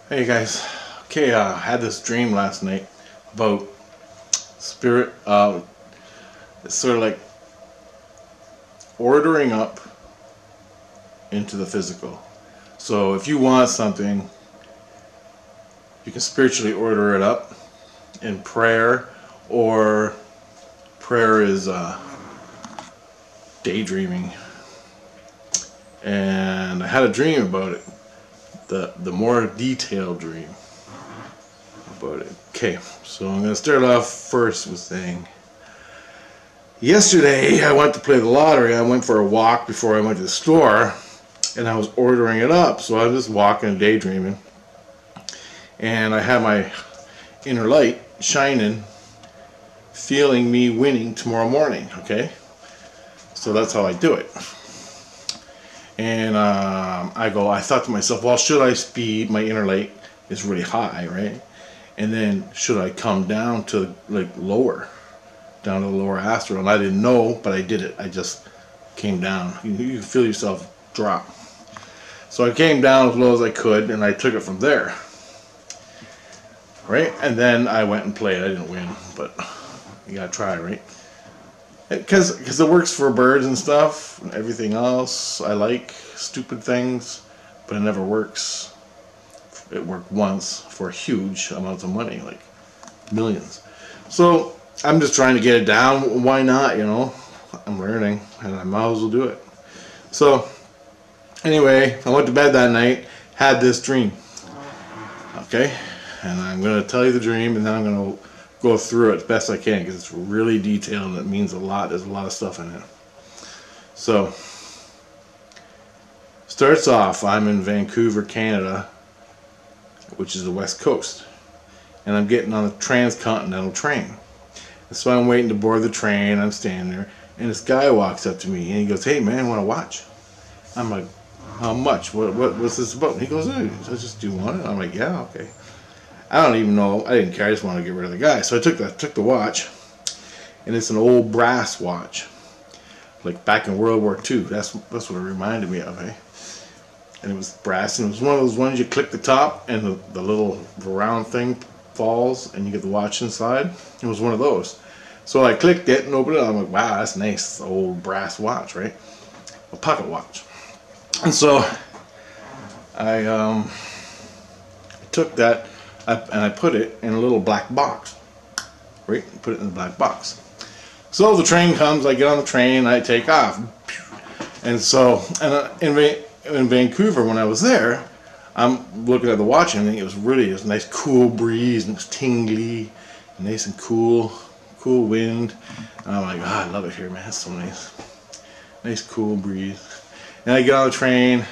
Hey guys, okay, I had this dream last night about spirit, it's sort of like ordering up into the physical. So if you want something, you can spiritually order it up in prayer, or prayer is daydreaming. And I had a dream about it, the more detailed dream about it. Okay, so I'm going to start off first with saying, yesterday I went to play the lottery. I went for a walk before I went to the store, and I was ordering it up. So I was just walking, daydreaming, and I had my inner light shining, feeling me winning tomorrow morning. Okay, so that's how I do it. And I thought to myself, well, should I speed? My inner light is really high, right? And then should I come down to like lower, down to the lower astral? And I didn't know, but I did it. I just came down. You feel yourself drop. So I came down as low as I could, and I took it from there, right? And then I went and played. I didn't win, but you gotta try, right? Because it works for birds and stuff and everything else. I like stupid things, but it never works. It worked once for huge amounts of money, like millions. So I'm just trying to get it down. Why not, you know? I'm learning, and I might as well do it. So anyway, I went to bed that night, had this dream. Okay? And I'm going to tell you the dream, and then I'm going to go through it as best I can, because it's really detailed and it means a lot. There's a lot of stuff in it. So, starts off, I'm in Vancouver, Canada, which is the west coast, and I'm getting on a transcontinental train. And so I'm waiting to board the train. I'm standing there, and this guy walks up to me and he goes, "Hey man, want to watch?" I'm like, "How much? What's this about?" And he goes, "I just do want it." I'm like, "Yeah, okay." I don't even know. I didn't care. I just wanted to get rid of the guy. So I took the watch, and it's an old brass watch, like back in World War II. That's what it reminded me of, eh? And it was brass, and it was one of those ones you click the top, and the little round thing falls, and you get the watch inside. It was one of those. So I clicked it and opened it up. I'm like, wow, that's nice, old brass watch, right? A pocket watch. And so I took that. And I put it in a little black box, right? Put it in the black box. So the train comes, I get on the train, I take off. And so, in Vancouver, when I was there, I'm looking at the watch, and it was a nice cool breeze, and it was tingly, nice and cool wind. And I'm like, I love it here, man. It's so nice. Nice cool breeze. And I get on the train,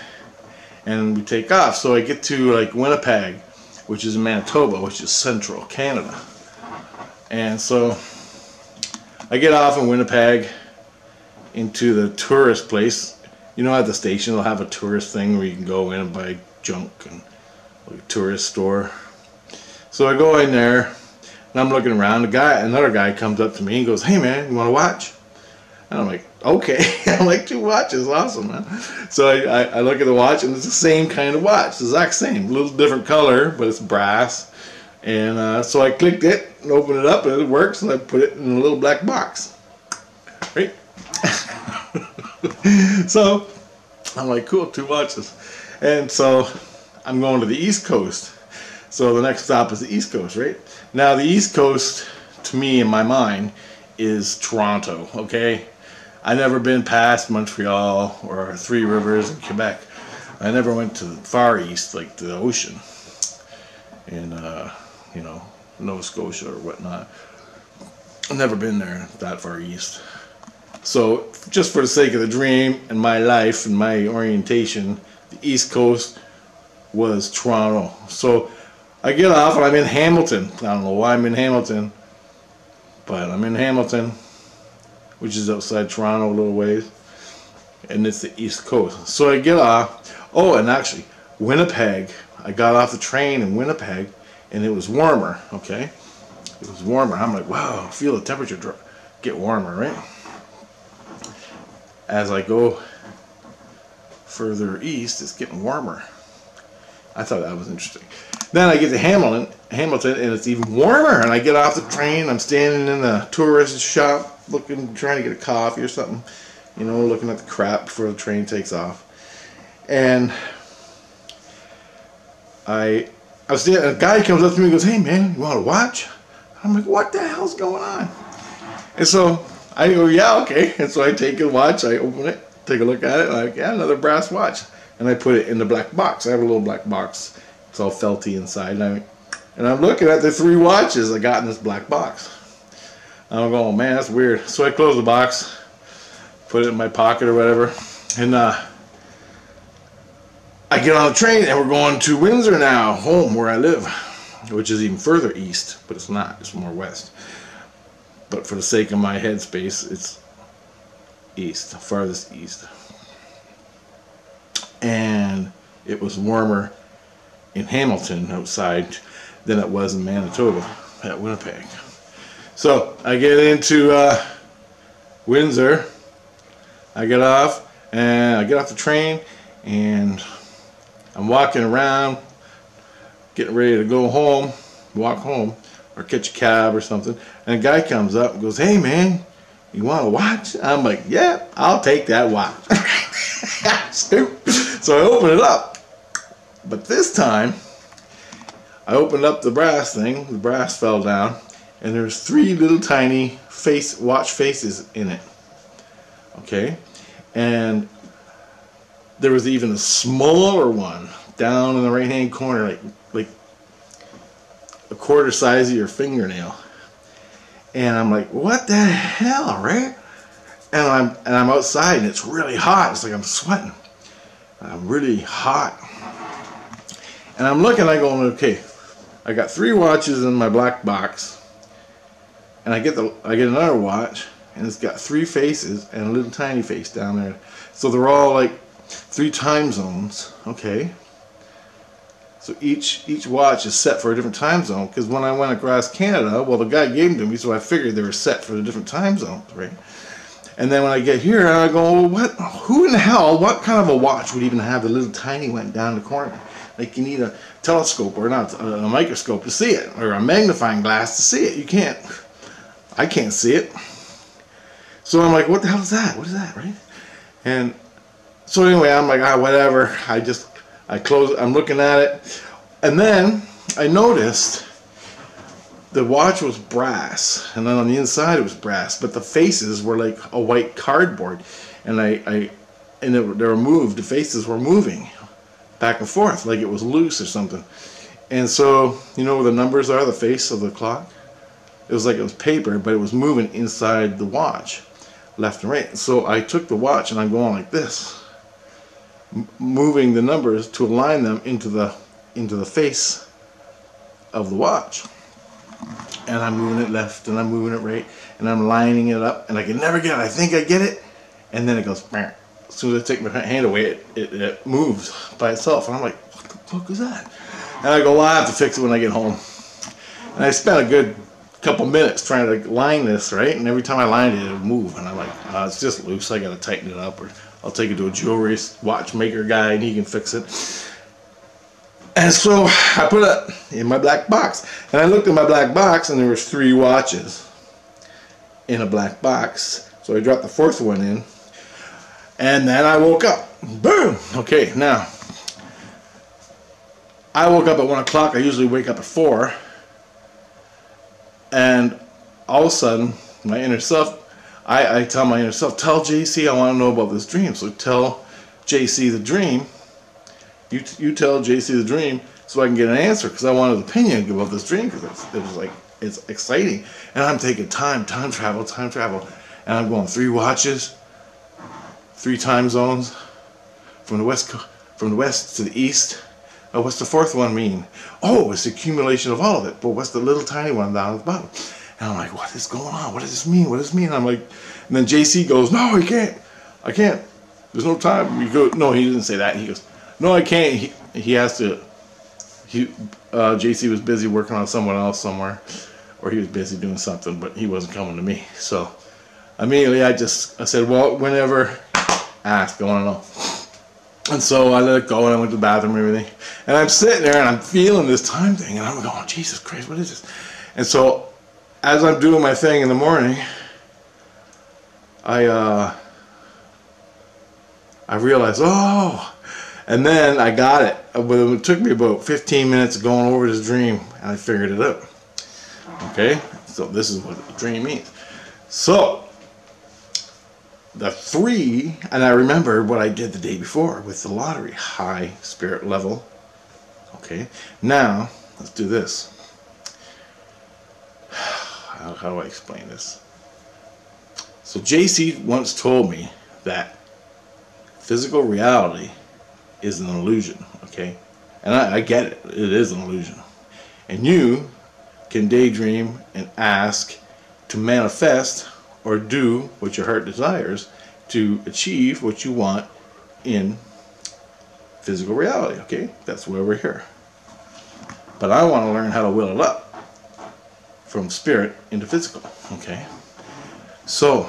and we take off. So I get to like Winnipeg, which is in Manitoba, which is central Canada. And so I get off in Winnipeg into the tourist place. You know, at the station they'll have a tourist thing where you can go in and buy junk, and like a tourist store. So I go in there, and I'm looking around. Another guy comes up to me and goes, "Hey man, you want to watch?" And I'm like, okay. I'm like, 2 watches, awesome, man. So I look at the watch, and it's the same kind of watch, the exact same, a little different color, but it's brass. And so I clicked it and opened it up, and it works, and I put it in a little black box, right? So I'm like, cool, 2 watches. And so I'm going to the East Coast. So the next stop is the East Coast, right? Now the East Coast, to me, in my mind, is Toronto, okay? I never been past Montreal or Three Rivers in Quebec. I never went to the far east, like the ocean, in you know, Nova Scotia or whatnot. I've never been there that far east. So just for the sake of the dream and my life and my orientation, the East Coast was Toronto. So I get off, and I'm in Hamilton. I don't know why I'm in Hamilton, but I'm in Hamilton, which is outside Toronto a little ways, and it's the East Coast. So I get off. Oh, and actually, Winnipeg, I got off the train in Winnipeg, and it was warmer, okay? It was warmer. I'm like, wow, feel the temperature get warmer, right? As I go further east, it's getting warmer. I thought that was interesting. Then I get to Hamilton, and it's even warmer. And I get off the train. I'm standing in the tourist shop, trying to get a coffee or something, you know, looking at the crap before the train takes off. And I was there, and a guy comes up to me and goes, "Hey man, you want to watch?" I'm like, "What the hell's going on?" And so I go, "Yeah, okay." And so I take a watch, I open it, take a look at it, and I'm like, "Yeah, another brass watch." And I put it in the black box. I have a little black box. It's all felty inside. And I'm looking at the 3 watches I got in this black box. I'm going, "Oh man, that's weird." So I close the box, put it in my pocket or whatever, and I get on the train, and we're going to Windsor now, home where I live, which is even further east, but it's not. It's more west. But for the sake of my headspace, it's east, farthest east. And it was warmer in Hamilton outside than it was in Manitoba at Winnipeg. So I get into Windsor. I get off the train, and I'm walking around, getting ready to go home, walk home, or catch a cab or something. And a guy comes up and goes, "Hey man, you want to watch?" I'm like, "Yeah, I'll take that watch." Stupid. So I open it up. But this time, I opened up the brass thing. The brass fell down, and there's 3 little tiny watch faces in it. Okay? And there was even a smaller one down in the right hand corner, like a quarter size of your fingernail. And I'm like, "What the hell," right? And I'm outside, and it's really hot. It's like I'm sweating. I'm really hot. And I'm looking, I go, "Okay, I got 3 watches in my black box." And I get another watch, and it's got 3 faces and a little tiny face down there. So they're all like 3 time zones. Okay. So each watch is set for a different time zone, because when I went across Canada, well, the guy gave them to me, so I figured they were set for the different time zones, right? And then when I get here, I go, "Well, who in the hell, what kind of a watch would even have the little tiny one down the corner? Like, you need a telescope, or not a microscope to see it, or a magnifying glass to see it. I can't see it." So I'm like, "What the hell is that? What is that?" Right? And so anyway, I'm like, whatever. I'm looking at it. And then I noticed the watch was brass, and then on the inside it was brass, but the faces were like a white cardboard, and they were moved. The faces were moving back and forth like it was loose or something. And so, you know where the numbers are, the face of the clock? It was like it was paper, but it was moving inside the watch, left and right. So I took the watch, and I'm going like this, moving the numbers to align them into the face of the watch. And I'm moving it left, and I'm moving it right, and I'm lining it up, and I can never get it. I think I get it, and then it goes, "Bam." As soon as I take my hand away, it moves by itself. And I'm like, "What the fuck is that?" And I go, "Well, I have to fix it when I get home." And I spent a good couple minutes trying to line this, right? And every time I lined it, it would move. And I'm like, "It's just loose. I got to tighten it up, or I'll take it to a jewelry watchmaker guy, and he can fix it." And so I put it in my black box, and I looked in my black box, and there was 3 watches in a black box. So I dropped the 4th one in, and then I woke up. Boom. Okay, now I woke up at 1 o'clock. I usually wake up at 4, and all of a sudden, my inner self, I tell my inner self, "Tell JC I want to know about this dream." So tell JC the dream. You tell JC the dream, so I can get an answer, because I want his opinion about this dream, because it's exciting. And I'm taking time travel, and I'm going 3 watches, 3 time zones, from the west to the east. Oh, what's the 4th one mean? Oh, it's the accumulation of all of it. But what's the little tiny one down at the bottom? And I'm like, "What is going on? What does this mean? What does this mean?" And I'm like, and then JC goes, "No, I can't. There's no time." You go, no, he didn't say that. He goes, "No, I can't." He has to. JC was busy working on someone else somewhere, or he was busy doing something, but he wasn't coming to me. So immediately I said, "Well, whenever ask, I want to know." And so I let it go, and I went to the bathroom and everything. And I'm sitting there, and I'm feeling this time thing, and I'm going, Jesus Christ, what is this? And so as I'm doing my thing in the morning, I realized, oh, and then I got it. But it took me about 15 minutes of going over this dream, and I figured it out. Okay, so this is what the dream means. So the 3, and I remember what I did the day before with the lottery, high spirit level. Okay, now let's do this. How do I explain this? So JC once told me that physical reality is an illusion, okay? And I get it. It is an illusion. And you can daydream and ask to manifest or do what your heart desires to achieve what you want in physical reality, okay? That's why we're here. But I want to learn how to will it up from spirit into physical, okay? So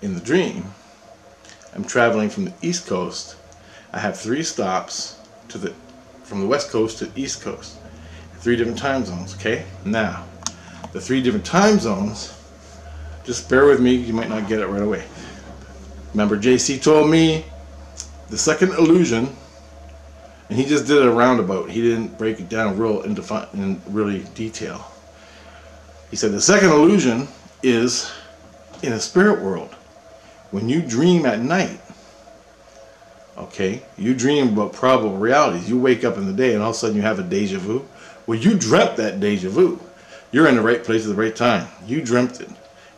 in the dream, I'm traveling from the East Coast. I have 3 stops from the West Coast to the East Coast. 3 different time zones, okay? Now, the 3 different time zones, just bear with me, you might not get it right away. Remember, JC told me the second illusion, and he just did a roundabout. He didn't break it down in really detail. He said the second illusion is in a spirit world. When you dream at night, okay, you dream about probable realities. You wake up in the day and all of a sudden you have a deja vu. Well, you dreamt that deja vu. You're in the right place at the right time. You dreamt it,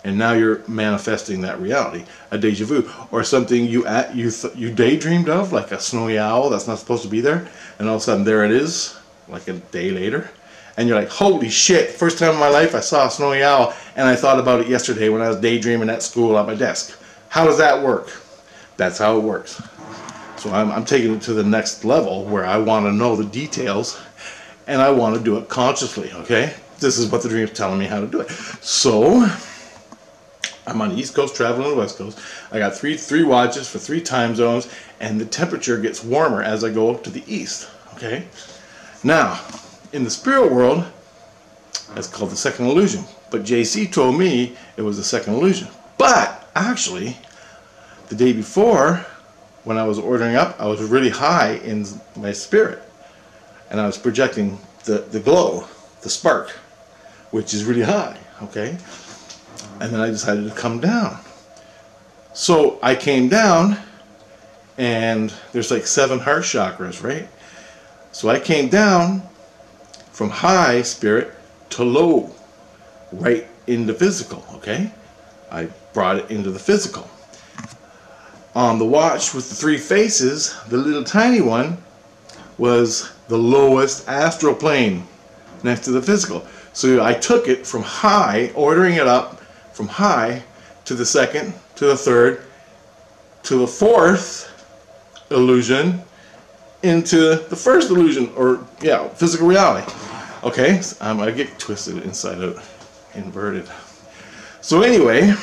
and now you're manifesting that reality, a deja vu, or something you daydreamed of, like a snowy owl that's not supposed to be there, and all of a sudden there it is, like a day later, and you're like, holy shit! First time in my life I saw a snowy owl, and I thought about it yesterday when I was daydreaming at school at my desk. How does that work? That's how it works. So I'm taking it to the next level where I want to know the details, and I want to do it consciously. Okay, this is what the dream is telling me how to do it. So I'm on the East Coast traveling to the West Coast. I got three watches for 3 time zones, and the temperature gets warmer as I go to the east. Okay, now in the spirit world, that's called the second illusion. But JC told me it was the second illusion. But actually, the day before, when I was ordering up, I was really high in my spirit, and I was projecting the glow, the spark, which is really high. Okay, and then I decided to come down. So I came down, and there's like 7 heart chakras, right? So I came down from high spirit to low, right into physical. Okay, I brought it into the physical. On the watch with the 3 faces, the little tiny one was the lowest astral plane next to the physical. So I took it from high, ordering it up from high to the second, to the third, to the 4th illusion, into the first illusion, or yeah, physical reality. Okay, so I get twisted inside out, inverted. So anyway,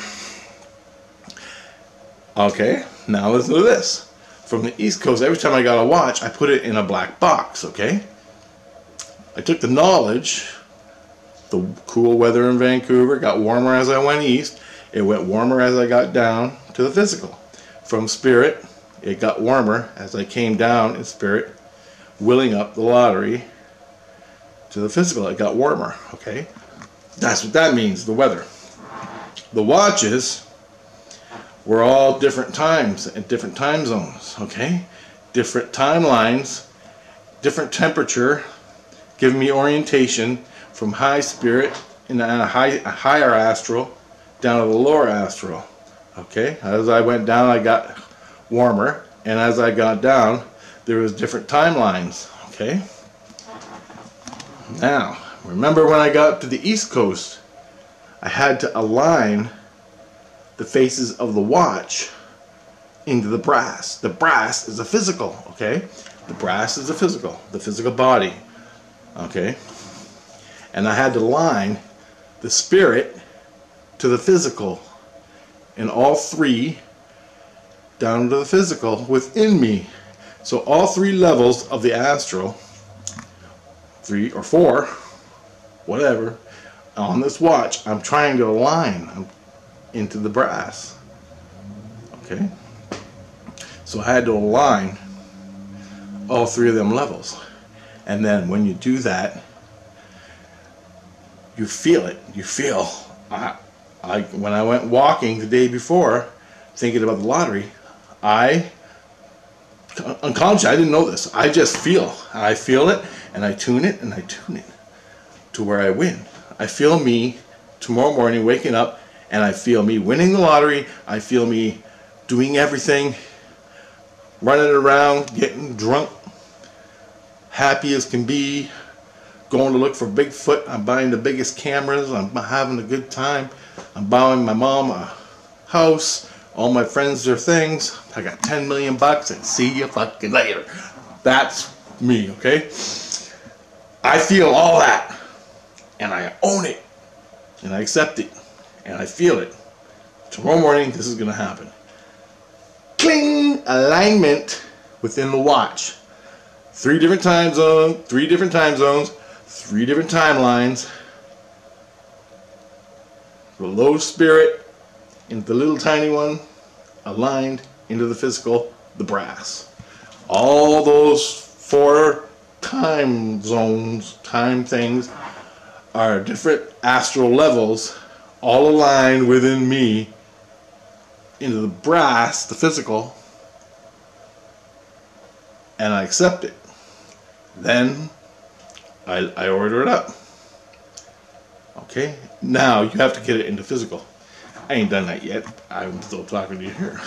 okay, now listen to this. From the East Coast, every time I got a watch, I put it in a black box, okay? I took the knowledge, the cool weather in Vancouver, got warmer as I went east. It went warmer as I got down to the physical. From spirit, it got warmer as I came down in spirit, willing up the lottery to the physical. It got warmer, okay? That's what that means, the weather. The watches were all different times and different time zones, okay? Different timelines, different temperature, giving me orientation from high spirit in a higher astral down to the lower astral, okay? As I went down, I got warmer, and as I got down, there was different timelines, okay? Now, remember when I got to the East Coast, I had to align the faces of the watch into the brass. The brass is a physical, okay? The brass is the physical body, okay? And I had to line the spirit to the physical, and all three down to the physical within me. So all three levels of the astral, 3 or 4, whatever, on this watch, I'm trying to align into the brass. Okay? So I had to align all three of them levels. And then when you do that, you feel it. You feel, when I went walking the day before, thinking about the lottery, unconsciously, I didn't know this. I just feel. I feel it, and I tune it, and I tune it to where I win. I feel me tomorrow morning waking up, and I feel me winning the lottery. I feel me doing everything, running around, getting drunk, happy as can be, going to look for Bigfoot. I'm buying the biggest cameras. I'm having a good time. I'm buying my mom a house. All my friends their things. I got 10 million bucks and see you fucking later. That's me, okay? I feel all that. And I own it. And I accept it. And I feel it. Tomorrow morning, this is going to happen. Cling! Alignment within the watch. 3 different time zones, 3 different time zones, 3 different timelines. The low spirit into the little tiny one, aligned into the physical, the brass. All those 4 time zones, time things, are different astral levels, all aligned within me into the brass, the physical, and I accept it. Then I order it up. Okay, now you have to get it into physical. I ain't done that yet. I'm still talking to you here.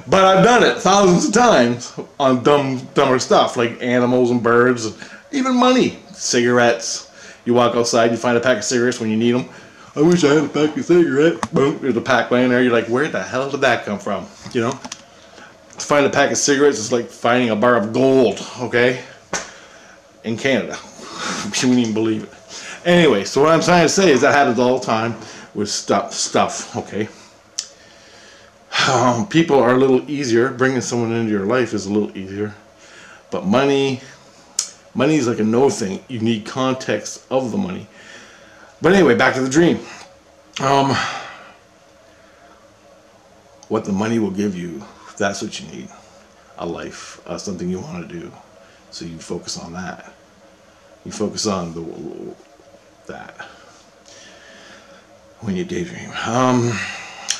But I've done it thousands of times on dumber stuff like animals and birds, and even money, cigarettes. You walk outside, you find a pack of cigarettes when you need them. I wish I had a pack of cigarettes. Boom, there's a pack laying there. You're like, where the hell did that come from? You know? To find a pack of cigarettes is like finding a bar of gold, okay? In Canada. You wouldn't even believe it. Anyway, so what I'm trying to say is that happens all the time with stuff, okay? People are a little easier. Bringing someone into your life is a little easier. But money is like a no thing. You need context of the money. But anyway, back to the dream. What the money will give you, that's what you need. A life, something you want to do. So you focus on that. You focus on that when you daydream.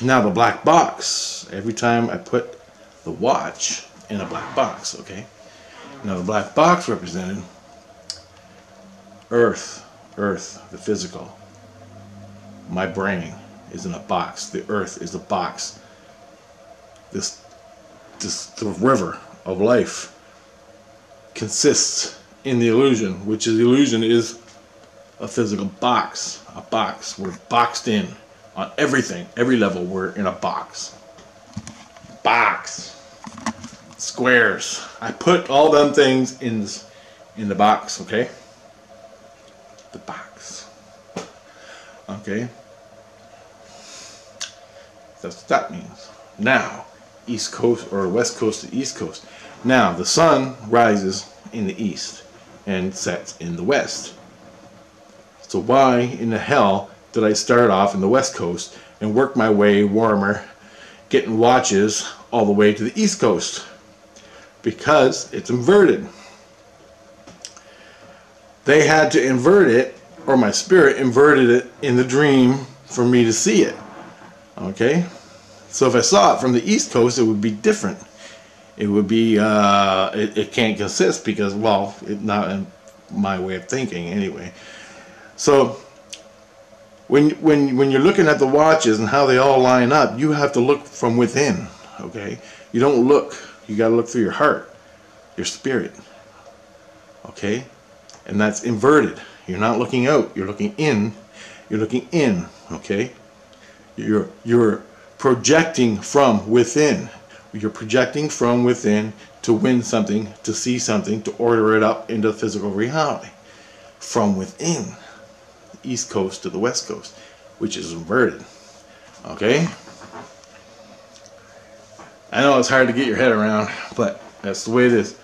Now the black box. Every time I put the watch in a black box, okay? Now the black box represented Earth, the physical. My brain is in a box. The earth is a box. The river of life consists in the illusion, which is the illusion is a physical box. A box. We're boxed in on everything. Every level we're in a box. Box. Squares. I put all them things in the box, okay? The box. Okay? That's what that means. Now, East Coast or West Coast to East Coast. Now, the sun rises in the east and sets in the west. So why in the hell did I start off in the West Coast and work my way warmer, getting watches all the way to the East Coast? Because it's inverted. They had to invert it, or my spirit inverted it in the dream for me to see it. Okay? So if I saw it from the East Coast, it would be different. It would be, it can't consist because, well, not in my way of thinking anyway. So when you're looking at the watches and how they all line up, you have to look from within, okay? You don't look, you got to look through your heart, your spirit, okay? And that's inverted. You're not looking out, you're looking in, okay? You're projecting from within. You're projecting from within to win something, to see something, to order it up into physical reality. From within, the East Coast to the West Coast. which is inverted. Okay? I know it's hard to get your head around, but that's the way it is.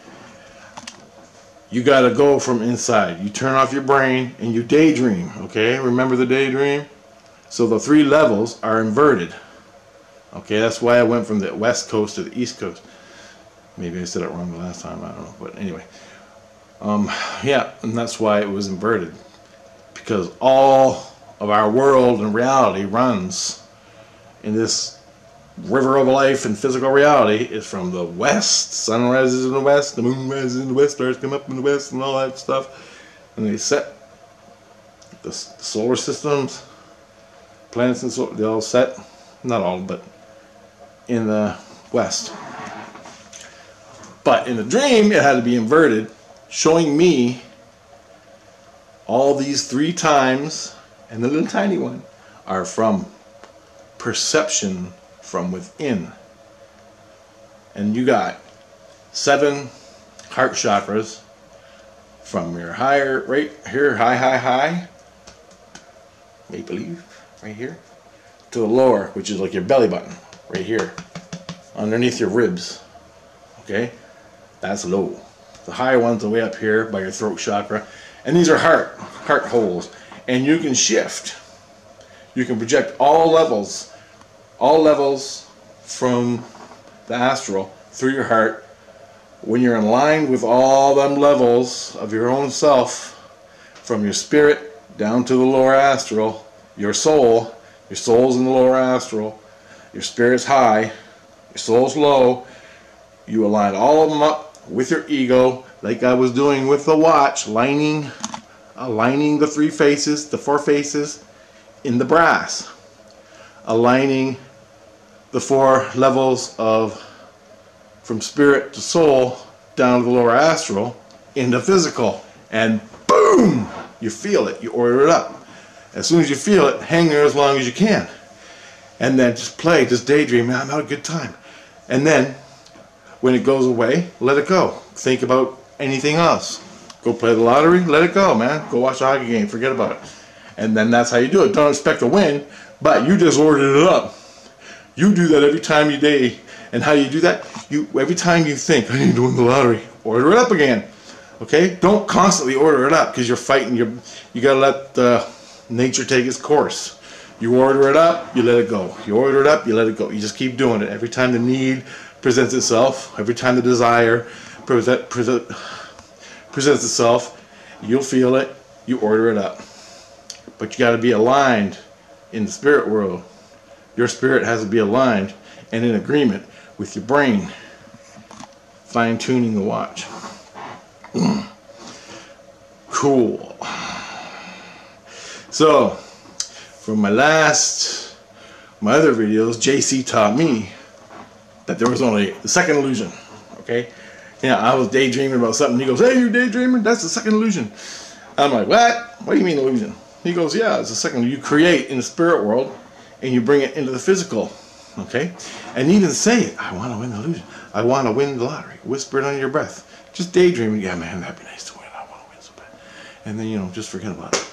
You got to go from inside. You turn off your brain and you daydream. Okay? Remember the daydream? So the 3 levels are inverted. Okay? That's why I went from the west coast to the east coast. Maybe I said it wrong the last time. I don't know. But anyway. Yeah, and that's why it was inverted. Because all of our world and reality runs in this river of life, and physical reality is from the west. Sun rises in the west, the moon rises in the west, stars come up in the west, and all that stuff. And they set the solar systems, planets and so they all set, not all, but in the west. But in the dream, it had to be inverted, showing me all these 3 times, and the little tiny one are from perception from within. And you got 7 heart chakras from your higher, right here, high, make believe, right here, to the lower, which is like your belly button, right here, underneath your ribs. Okay, that's low. The higher ones are way up here by your throat chakra, and these are heart holes. And you can shift. You can project all levels from the astral through your heart. When you're in line with all them levels of your own self, from your spirit down to the lower astral, your soul's in the lower astral, your spirit's high, your soul's low, you align all of them up with your ego, like I was doing with the watch, aligning the 3 faces, the 4 faces in the brass, aligning the 4 levels of from spirit to soul down to the lower astral into physical, and boom, you feel it, you order it up. As soon as you feel it, hang there as long as you can, and then just play, just daydream. Man, I'm having a good time. And then when it goes away, let it go. Think about anything else. Go play the lottery, let it go, man. Go watch a hockey game, forget about it. And then that's how you do it. Don't expect to win, but you just ordered it up. You do that every time you day. And how you do that? Every time you think, I need to win the lottery, order it up again. Okay? Don't constantly order it up, because you're fighting. You got to let nature take its course. You order it up, you let it go. You order it up, you let it go. You just keep doing it. Every time the need presents itself, every time the desire presents itself, you'll feel it, you order it up. But you got to be aligned in the spirit world. Your spirit has to be aligned and in agreement with your brain, fine-tuning the watch. Cool. So, from my other videos, JC taught me that there was only the second illusion. Okay? Yeah, I was daydreaming about something. He goes, hey, you're daydreaming? That's the second illusion. I'm like, what? What do you mean illusion? He goes, yeah, it's the second. You create in the spirit world and you bring it into the physical. Okay? And you didn't say it. I want to win the illusion. I want to win the lottery. Whisper it under your breath. Just daydreaming. Yeah, man, that'd be nice to win. I want to win so bad. And then, just forget about it.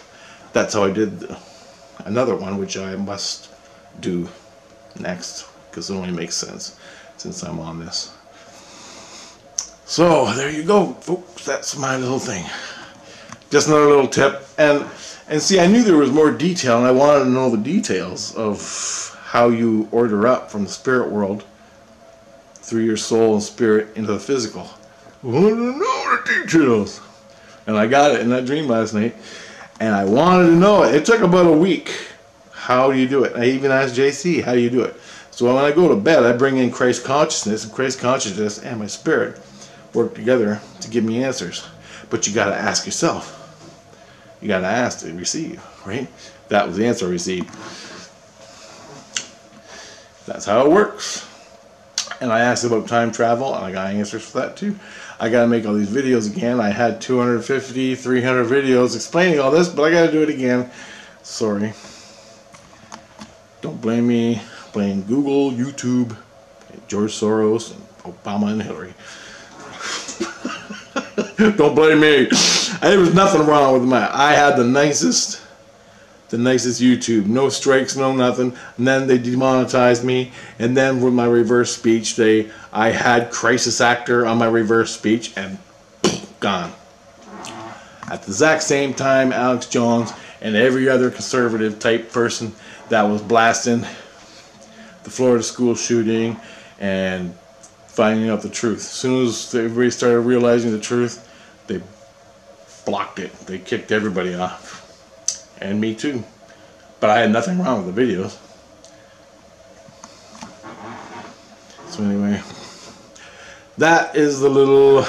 That's how I did another one, which I must do next, because it only makes sense since I'm on this. So there you go, folks. That's my little thing. Just another little tip. And see, I knew there was more detail, and I wanted to know the details of how you order up from the spirit world through your soul and spirit into the physical. I wanted to know the details. And I got it in that dream last night. And I wanted to know it. It took about a week. How do you do it? I even asked JC, how do you do it? So when I go to bed, I bring in Christ consciousness, and Christ consciousness and my spirit work together to give me answers. But you got to ask yourself. You got to ask to receive, right? That was the answer I received. That's how it works. And I asked about time travel, and I got answers for that too. I got to make all these videos again. I had 250, 300 videos explaining all this, but I got to do it again. Sorry. Don't blame me. Blame Google, YouTube, George Soros, and Obama and Hillary. Don't blame me. There was nothing wrong with mine. I had the nicest the nicest YouTube. No strikes, no nothing. And then they demonetized me. And then with my reverse speech, I had crisis actor on my reverse speech, and gone. At the exact same time, Alex Jones and every other conservative type person that was blasting the Florida school shooting and finding out the truth. As soon as everybody started realizing the truth, they blocked it. They kicked everybody off. And me too. But I had nothing wrong with the videos. So anyway, that is the little,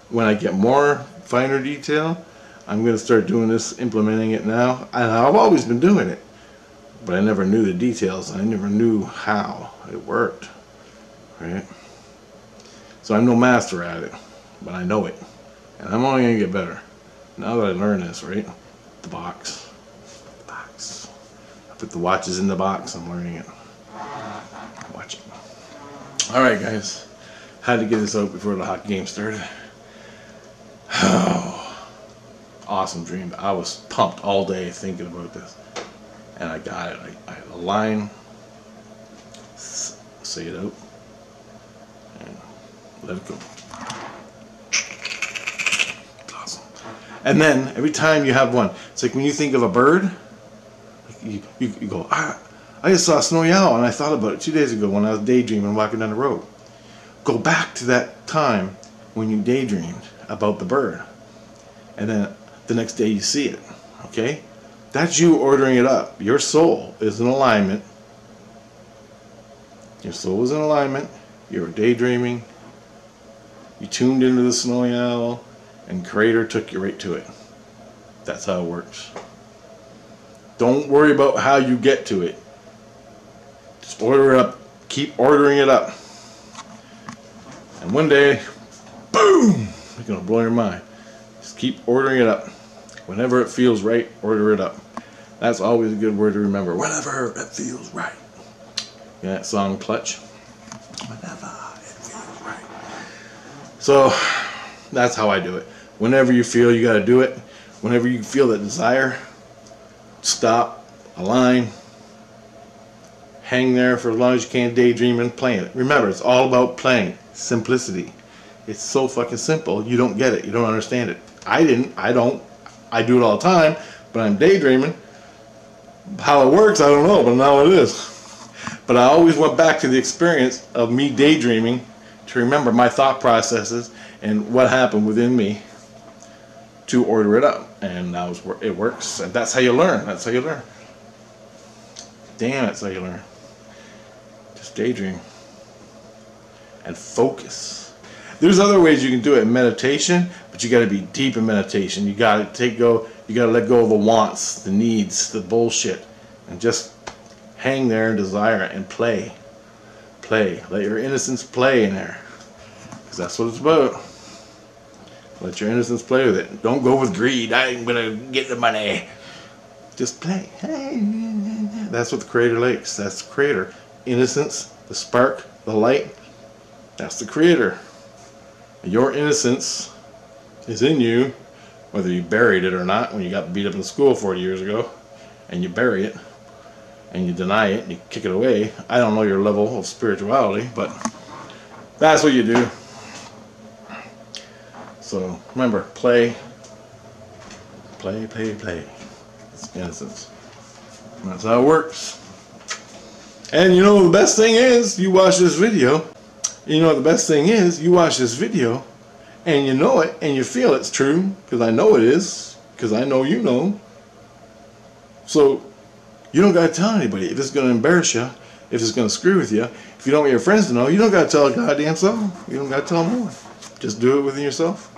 when I get more finer detail, I'm going to start doing this, implementing it now. And I've always been doing it, but I never knew the details. I never knew how it worked, right? So I'm no master at it, but I know it, and I'm only going to get better now that I learned this, right? The box. I put the watches in the box. I'm learning it. Watch it. All right, guys. Had to get this out before the hockey game started. Oh. Awesome dream. I was pumped all day thinking about this, and I got it. I align, say it out, and let it go. Awesome. And then every time you have one, it's like when you think of a bird, you go, I just saw a snowy owl, and I thought about it 2 days ago when I was daydreaming walking down the road. Go back to that time when you daydreamed about the bird, and then the next day you see it, okay? That's you ordering it up. Your soul is in alignment. Your soul is in alignment. You were daydreaming. You tuned into the snowy owl, and Creator took you right to it. That's how it works. Don't worry about how you get to it. Just order it up. Keep ordering it up. And one day, boom! It's going to blow your mind. Just keep ordering it up. Whenever it feels right, order it up. That's always a good word to remember. Whenever it feels right. Yeah, that song, Clutch. Whenever it feels right. So, that's how I do it. Whenever you feel you got to do it, whenever you feel that desire, stop, align, hang there for as long as you can, daydreaming, playing it. Remember, it's all about playing. Simplicity. It's so fucking simple, you don't get it. You don't understand it. I didn't. I don't. I do it all the time, but I'm daydreaming. How it works, I don't know, but now it is. But I always went back to the experience of me daydreaming to remember my thought processes and what happened within me to order it up. And now it works. And that's how you learn. That's how you learn. Damn, that's how you learn. Just daydream. And focus. There's other ways you can do it in meditation, but you got to be deep in meditation. You got to you got to let go of the wants, the needs, the bullshit, and just hang there and desire it and play. Play. Let your innocence play in there, because that's what it's about. Let your innocence play with it. Don't go with greed. I'm gonna get the money. Just play. That's what the Creator likes. That's the Creator. Innocence, the spark, the light. That's the Creator. Your innocence is in you, whether you buried it or not when you got beat up in school 40 years ago, and you bury it, and you deny it, and you kick it away. I don't know your level of spirituality, but that's what you do. So remember, play. It's innocence. And that's how it works. And you know the best thing is, you watch this video. You know the best thing is, you watch this video, and you know it, and you feel it's true, because I know it is, because I know you know. So you don't got to tell anybody. If it's going to embarrass you, if it's going to screw with you, if you don't want your friends to know, you don't got to tell a goddamn soul. You don't got to tell no one. Just do it within yourself.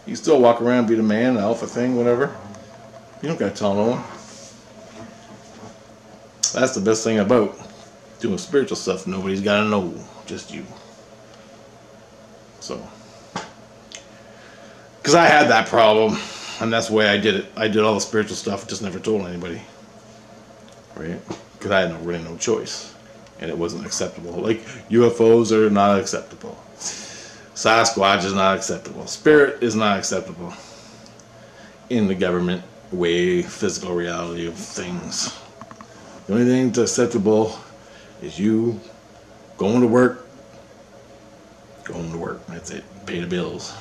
You still walk around, be the man, the alpha thing, whatever. You don't got to tell no one. That's the best thing about doing spiritual stuff. Nobody's got to know, just you. So, because I had that problem, and that's the way I did it. I did all the spiritual stuff, just never told anybody, right? Because I had really no choice, and it wasn't acceptable. Like, UFOs are not acceptable. Sasquatch is not acceptable. Spirit is not acceptable in the government weigh physical reality of things. The only thing that's acceptable is you going to work. That's it. Pay the bills.